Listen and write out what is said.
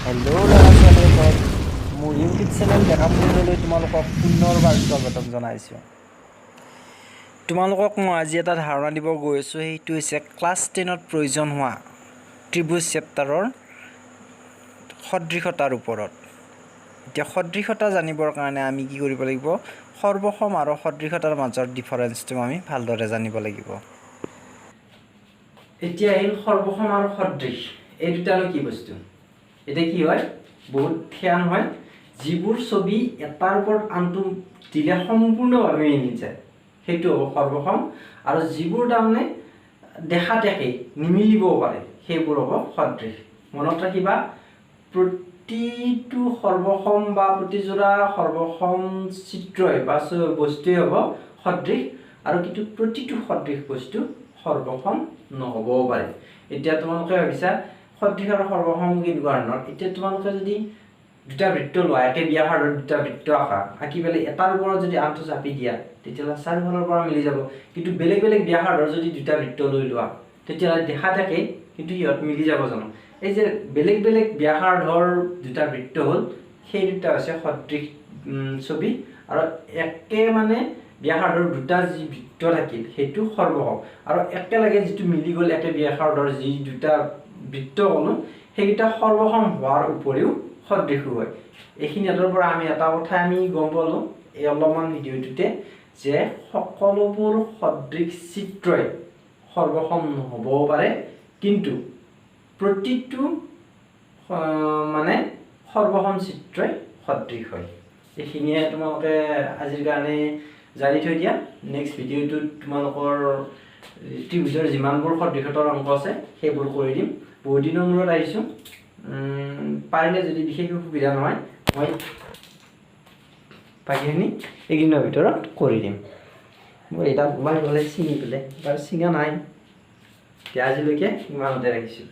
Hello' ল'ৰা ছোৱালীসকল, মোৰ ইউটিউব চেনেল দেখাবলৈ তোমালোকক পুনৰবাৰ স্বাগতম জনাইছোঁ। তোমালোকক মই আজি এটা ধাৰণা দিব গৈ আছোঁ, সেইটো হৈছে ক্লাছ 10ত প্ৰয়োজন হোৱা ত্ৰিভুজ চেপ্টাৰৰ সদৃশতাৰ ওপৰত। এতিয়া সদৃশতা জানিবৰ কাৰণে আমি কি কৰিব লাগিব? সৰ্বসম আৰু সদৃশতাৰ মাজৰ ডিফাৰেঞ্চটো আমি ভালদৰে জানিব লাগিব। এতিয়া এই সৰ্বসম আৰু সদৃশ এই দুটানো কি বস্তু? এতিয়া কি হয়, বহুত ধ্যান হয়, যিবোৰ ছবি এটাৰ ওপৰত আনটো দিলে সম্পূৰ্ণভাৱে মিলি যায় সেইটো হ'ব সৰ্বসম, আৰু যিবোৰ তাৰমানে দেখাত একেই নিমিলিবও পাৰে সেইবোৰ হ'ব সদৃশ। মনত ৰাখিবা, প্ৰতিটো সৰ্বসম বা প্ৰতিযোৰা সৰ্বসম চিত্ৰই বা বস্তুৱেই হ'ব সদৃশ, আৰু কিন্তু প্ৰতিটো সদৃশ বস্তু সৰ্বসম নহ'বও পাৰে। এতিয়া তোমালোকে ভাবিছা সদৃশ আৰু সৰ্বসম কেনেকুৱা ধৰণৰ? এতিয়া তোমালোকে যদি দুটা বৃত্ত লোৱা, একে ব্যাসাৰ্ধৰ দুটা বৃত্ত আঁকি পেলাই এটাৰ ওপৰত যদি আনটো চাপি দিয়া, তেতিয়াহ'লে চাৰিওফালৰ পৰা মিলি যাব। কিন্তু বেলেগ বেলেগ ব্যাসাৰ্ধৰ যদি দুটা বৃত্ত লৈ লোৱা, তেতিয়াহ'লে দেখা থাকে কিন্তু সিহঁত মিলি যাব জানো? এই যে বেলেগ বেলেগ ব্যাসাৰ্ধৰ দুটা বৃত্ত হ'ল, সেই দুটা হৈছে সদৃশ ছবি, আৰু একে মানে ব্যাসাৰ্ধৰ দুটা যি বৃত্ত থাকিল সেইটো সৰ্বসম, আৰু একেলগে যিটো মিলি গ'ল একে ব্যাসাৰ্ধৰ যি দুটা বৃত্ত ক'লো সেইকেইটা সৰ্বসম হোৱাৰ উপৰিও সদৃশো হয়। এইখিনিৰ পৰা আমি এটা কথা আমি গম পালোঁ এই অলপমান ভিডিঅ'টোতে, যে সকলোবোৰ সদৃশ চিত্ৰই সৰ্বসম নহ'বও পাৰে, কিন্তু প্ৰতিটো মানে সৰ্বসম চিত্ৰই সদৃশ হয়। এইখিনিয়ে তোমালোকে আজিৰ কাৰণে জানি থৈ দিয়া। নেক্সট ভিডিঅ'টোত তোমালোকৰ ত্ৰিভুজৰ যিমানবোৰ সদৃশতাৰ অংক আছে সেইবোৰ কৰি দিম। বহুত দিনৰ মূৰত আহিছোঁ, পাৰিলে যদি বিশেষ সুবিধা নহয় মই বাকীখিনি এইকেইদিনৰ ভিতৰত কৰি দিম। মই এটা মোবাইল গ'লে ছিঙি পেলাই, বাৰু ছিঙা নাই। এতিয়া আজিলৈকে ইমানতে ৰাখিছোঁ।